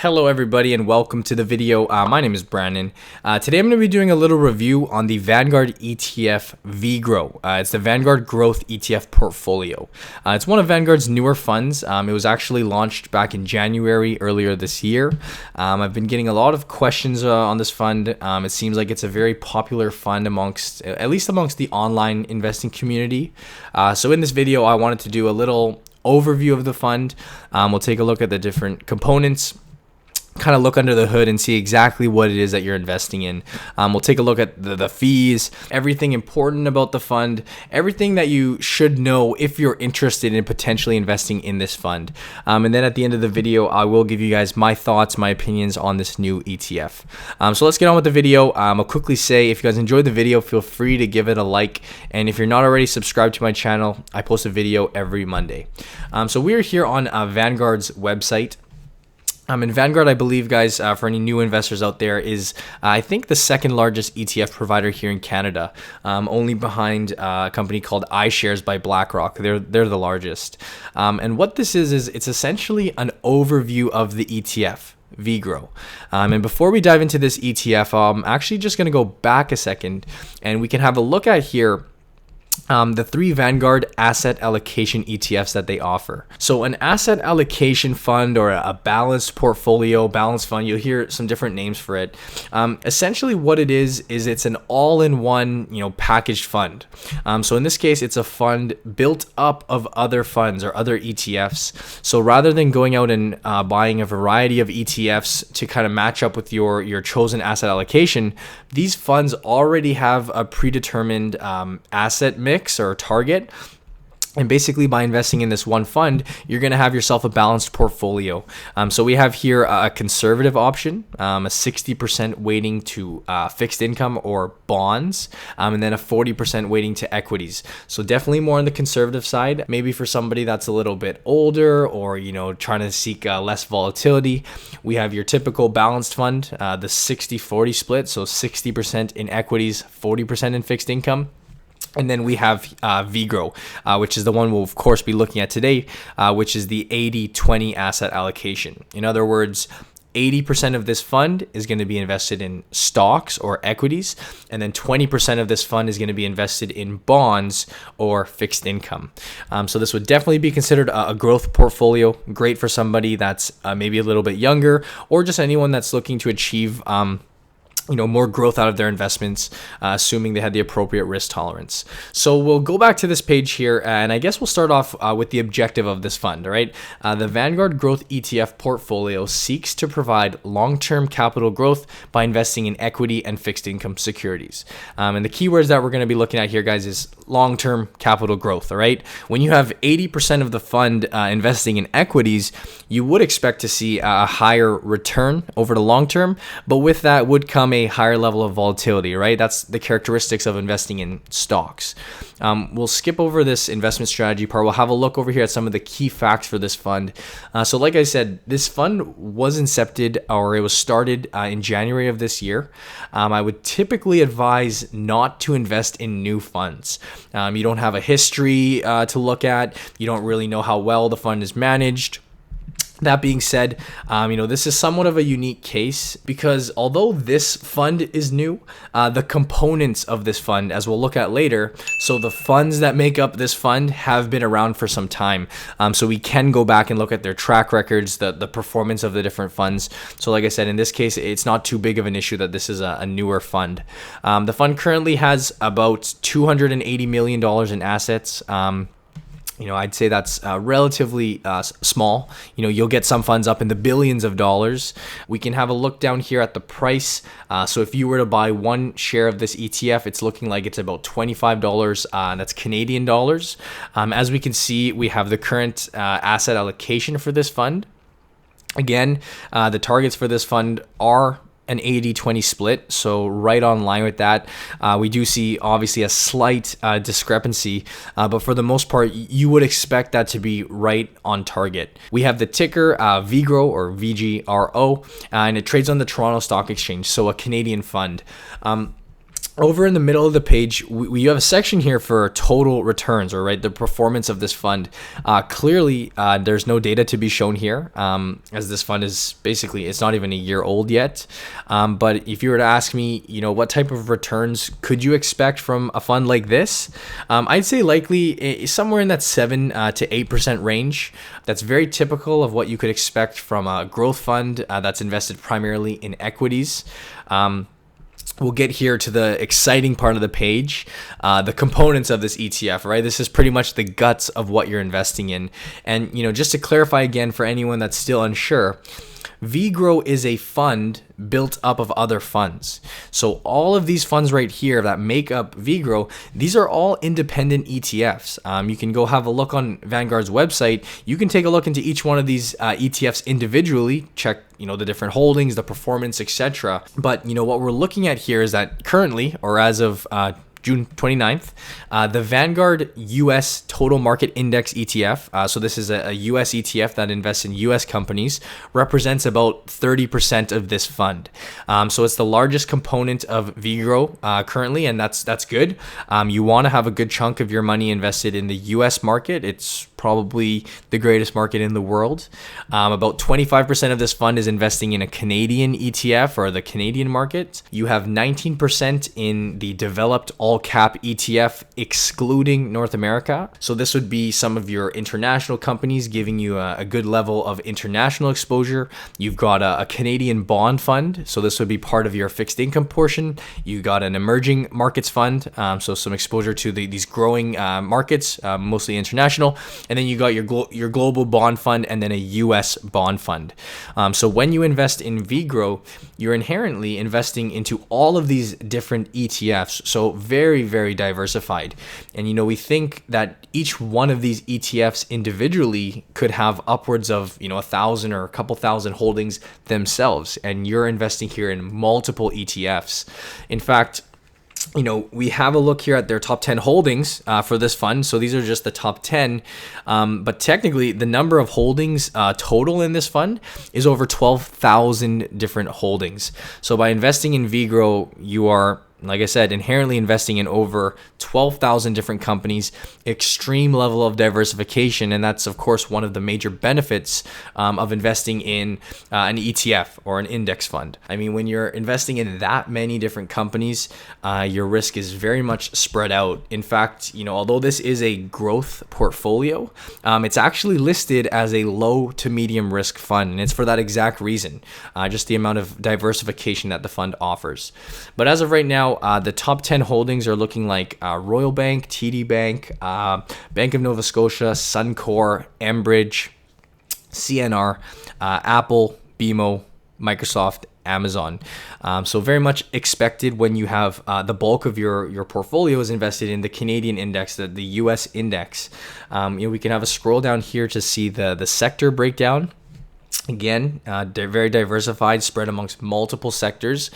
Hello everybody and welcome to the video. My name is Brandon. Today I'm going to be doing a little review on the Vanguard ETF VGRO. It's the Vanguard Growth ETF portfolio. It's one of Vanguard's newer funds. It was actually launched back in January earlier this year. I've been getting a lot of questions on this fund. It seems like it's a very popular fund at least amongst the online investing community. So in this video I wanted to do a little overview of the fund. We'll take a look at the different components, kind of look under the hood and see exactly what it is that you're investing in. We'll take a look at the fees, everything important about the fund, everything that you should know if you're interested in potentially investing in this fund. And then at the end of the video, I will give you guys my thoughts, my opinions on this new ETF. So let's get on with the video. I'll quickly say, if you guys enjoyed the video, feel free to give it a like. And if you're not already subscribed to my channel, I post a video every Monday. So we're here on Vanguard's website. And Vanguard, I believe, guys, for any new investors out there, is I think the second largest ETF provider here in Canada, only behind a company called iShares by BlackRock. They're the largest. And what this is it's essentially an overview of the ETF. VGRO. And before we dive into this ETF, I'm actually just going to go back a second and we can have a look at here the three Vanguard asset allocation ETFs that they offer. So an asset allocation fund, or a balanced portfolio, balanced fund, you'll hear some different names for it. Essentially what it is it's an all-in-one, packaged fund. So in this case, it's a fund built up of other funds or other ETFs. So rather than going out and buying a variety of ETFs to kind of match up with your chosen asset allocation, these funds already have a predetermined asset mix or target. And basically, by investing in this one fund, you're going to have yourself a balanced portfolio. So we have here a conservative option, a 60% weighting to fixed income or bonds, and then a 40% weighting to equities. So definitely more on the conservative side. Maybe for somebody that's a little bit older or, trying to seek less volatility, we have your typical balanced fund, the 60-40 split. So 60% in equities, 40% in fixed income. And then we have VGRO, which is the one we'll of course be looking at today, which is the 80-20 asset allocation. In other words, 80% of this fund is going to be invested in stocks or equities, and then 20% of this fund is going to be invested in bonds or fixed income. So this would definitely be considered a growth portfolio, great for somebody that's maybe a little bit younger, or just anyone that's looking to achieve more growth out of their investments, assuming they had the appropriate risk tolerance. So we'll go back to this page here, and I guess we'll start off with the objective of this fund, all right? The Vanguard Growth ETF portfolio seeks to provide long-term capital growth by investing in equity and fixed income securities. And the keywords that we're going to be looking at here, guys, is long-term capital growth, all right? When you have 80% of the fund investing in equities, you would expect to see a higher return over the long term, but with that would come a higher level of volatility, right? That's the characteristics of investing in stocks. We'll skip over this investment strategy part. We'll have a look over here at some of the key facts for this fund. So like I said, this fund was incepted, or it was started in January of this year. I would typically advise not to invest in new funds. You don't have a history to look at. You don't really know how well the fund is managed. That being said, this is somewhat of a unique case because although this fund is new, the components of this fund, as we'll look at later, so the funds that make up this fund have been around for some time. So we can go back and look at their track records, the performance of the different funds. So like I said, in this case, it's not too big of an issue that this is a newer fund. The fund currently has about $280 million in assets. I'd say that's relatively small. You'll get some funds up in the billions of dollars. We can have a look down here at the price. So if you were to buy one share of this ETF, it's looking like it's about $25. That's Canadian dollars. As we can see, we have the current asset allocation for this fund. Again, the targets for this fund are an 80-20 split, so right on line with that. We do see obviously a slight discrepancy, but for the most part, you would expect that to be right on target. We have the ticker VGRO or VGRO, and it trades on the Toronto Stock Exchange, so a Canadian fund. over in the middle of the page, we have a section here for total returns, or right, the performance of this fund. Clearly, there's no data to be shown here, as this fund is basically, it's not even a year old yet. But if you were to ask me, what type of returns could you expect from a fund like this? I'd say likely somewhere in that 7 to 8% range. That's very typical of what you could expect from a growth fund that's invested primarily in equities. We'll get here to the exciting part of the page, the components of this ETF, right? This is pretty much the guts of what you're investing in. And, just to clarify again for anyone that's still unsure, VGrow is a fund built up of other funds. So all of these funds right here that make up VGrow, these are all independent ETFs. You can go have a look on Vanguard's website. You can take a look into each one of these ETFs individually, check the different holdings, the performance, etc. But what we're looking at here is that currently, or as of June 29th, the Vanguard US Total Market Index ETF, so this is a US ETF that invests in US companies, represents about 30% of this fund. So it's the largest component of VGrow currently, and that's good. You want to have a good chunk of your money invested in the US market. It's probably the greatest market in the world. About 25% of this fund is investing in a Canadian ETF, or the Canadian market. You have 19% in the developed all-cap ETF, excluding North America. So this would be some of your international companies, giving you a good level of international exposure. You've got a Canadian bond fund, so this would be part of your fixed income portion. You got an emerging markets fund, so some exposure to these growing markets, mostly international. And then you got your global bond fund, and then a US bond fund. So when you invest in VGrow, you're inherently investing into all of these different ETFs. So very, very diversified. And we think that each one of these ETFs individually could have upwards of 1,000 or a couple thousand holdings themselves. And you're investing here in multiple ETFs. In fact, we have a look here at their top 10 holdings for this fund. So these are just the top 10. But technically, the number of holdings total in this fund is over 12,000 different holdings. So by investing in VGrow, you are, like I said, inherently investing in over 12,000 different companies, extreme level of diversification. And that's, of course, one of the major benefits of investing in an ETF or an index fund. I mean, when you're investing in that many different companies, your risk is very much spread out. In fact, although this is a growth portfolio, it's actually listed as a low to medium risk fund. And it's for that exact reason, just the amount of diversification that the fund offers. But as of right now, the top 10 holdings are looking like Royal Bank, TD Bank, Bank of Nova Scotia, Suncor, Enbridge, CNR, Apple, BMO, Microsoft, Amazon. So very much expected when you have the bulk of your portfolio is invested in the Canadian index, the US index. We can have a scroll down here to see the sector breakdown. Again, they're very diversified, spread amongst multiple sectors.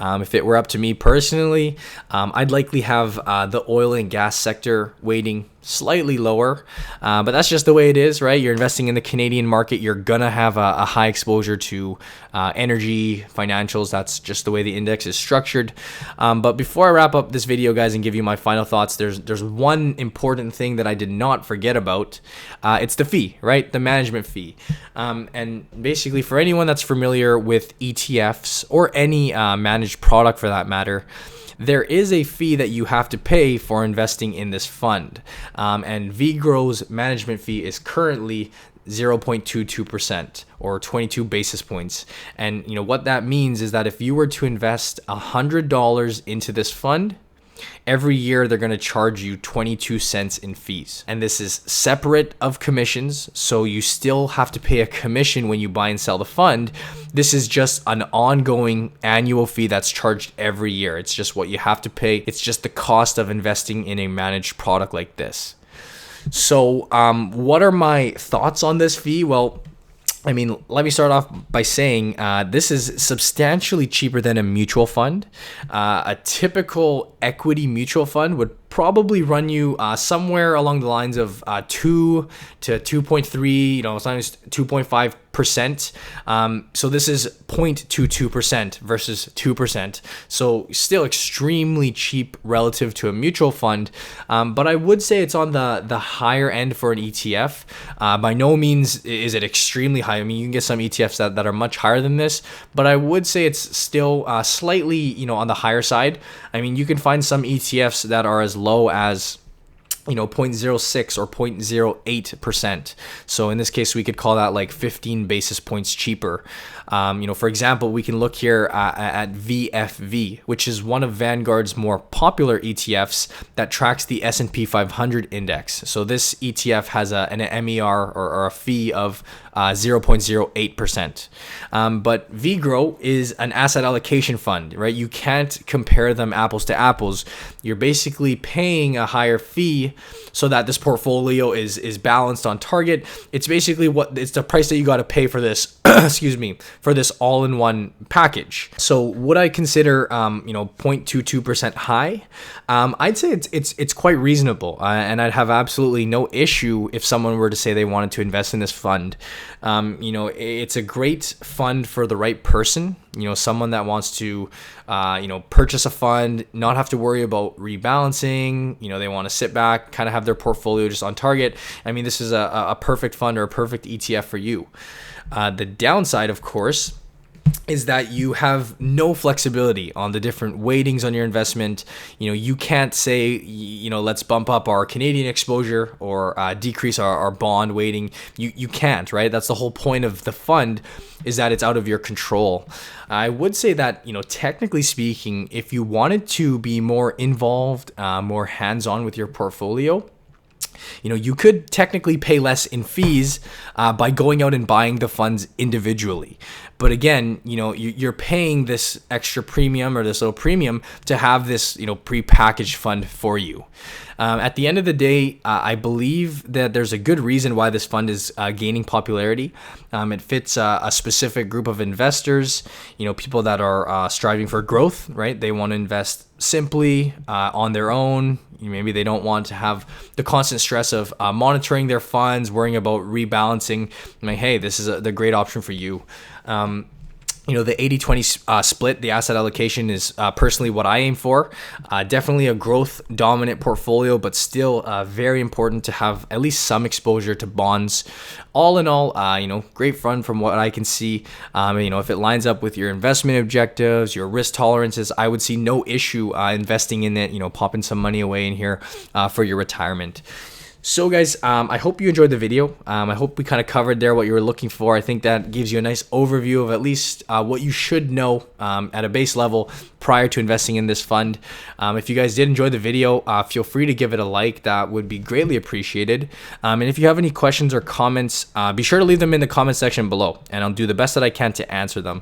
If it were up to me personally, I'd likely have the oil and gas sector weighting slightly lower, but that's just the way it is, right? You're investing in the Canadian market, you're gonna have a high exposure to energy, financials. That's just the way the index is structured. But before I wrap up this video, guys, and give you my final thoughts, there's one important thing that I did not forget about. It's the fee, right? The management fee. And basically, for anyone that's familiar with ETFs or any managed product for that matter, there is a fee that you have to pay for investing in this fund. And VGrow's management fee is currently 0.22% or 22 basis points. And what that means is that if you were to invest $100 into this fund, every year they're going to charge you 22 cents in fees. And this is separate of commissions, so you still have to pay a commission when you buy and sell the fund. This is just an ongoing annual fee that's charged every year. It's just what you have to pay. It's just the cost of investing in a managed product like this. So what are my thoughts on this fee? Well, I mean, let me start off by saying this is substantially cheaper than a mutual fund. A typical equity mutual fund would probably run you somewhere along the lines of 2 to 2.3, sometimes 2.5%. So this is 0.22% versus 2%. So still extremely cheap relative to a mutual fund. But I would say it's on the higher end for an ETF. By no means is it extremely high. I mean, you can get some ETFs that are much higher than this, but I would say it's still slightly, on the higher side. I mean, you can find some ETFs that are as low as 0.06 or 0.08%. So in this case, we could call that like 15 basis points cheaper. For example, we can look here at VFV, which is one of Vanguard's more popular ETFs that tracks the S&P 500 index. So this ETF has an MER or a fee of 0.08%. But VGrow is an asset allocation fund, right? You can't compare them apples to apples. You're basically paying a higher fee so that this portfolio is balanced on target. It's basically it's the price that you got to pay for this, excuse me, for this all-in-one package. So would I consider 0.22% high? I'd say it's quite reasonable, and I'd have absolutely no issue if someone were to say they wanted to invest in this fund. It's a great fund for the right person. Someone that wants to, purchase a fund, not have to worry about rebalancing. They want to sit back, kind of have their portfolio just on target. I mean, this is a perfect fund or a perfect ETF for you. The downside, of course, is that you have no flexibility on the different weightings on your investment. You can't say, let's bump up our Canadian exposure or decrease our bond weighting. You can't, right? That's the whole point of the fund, is that it's out of your control. I would say that, technically speaking, if you wanted to be more involved, more hands-on with your portfolio, you could technically pay less in fees by going out and buying the funds individually. But again, you're paying this extra premium or this little premium to have this, pre-packaged fund for you. At the end of the day, I believe that there's a good reason why this fund is gaining popularity. It fits a specific group of investors, people that are striving for growth, right? They want to invest simply on their own. Maybe they don't want to have the constant stress of monitoring their funds, worrying about rebalancing. Hey, this is the great option for you. The 80-20 split, the asset allocation, is personally what I aim for. Definitely a growth dominant portfolio, but still very important to have at least some exposure to bonds. All in all, great fund from what I can see. If it lines up with your investment objectives, your risk tolerances, I would see no issue investing in it, popping some money away in here for your retirement. So guys, I hope you enjoyed the video. I hope we kind of covered there what you were looking for. I think that gives you a nice overview of at least what you should know at a base level prior to investing in this fund. If you guys did enjoy the video, feel free to give it a like. That would be greatly appreciated. And if you have any questions or comments, be sure to leave them in the comment section below, and I'll do the best that I can to answer them.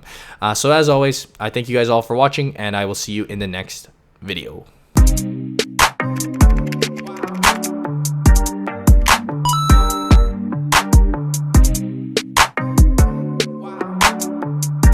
So as always, I thank you guys all for watching, and I will see you in the next video.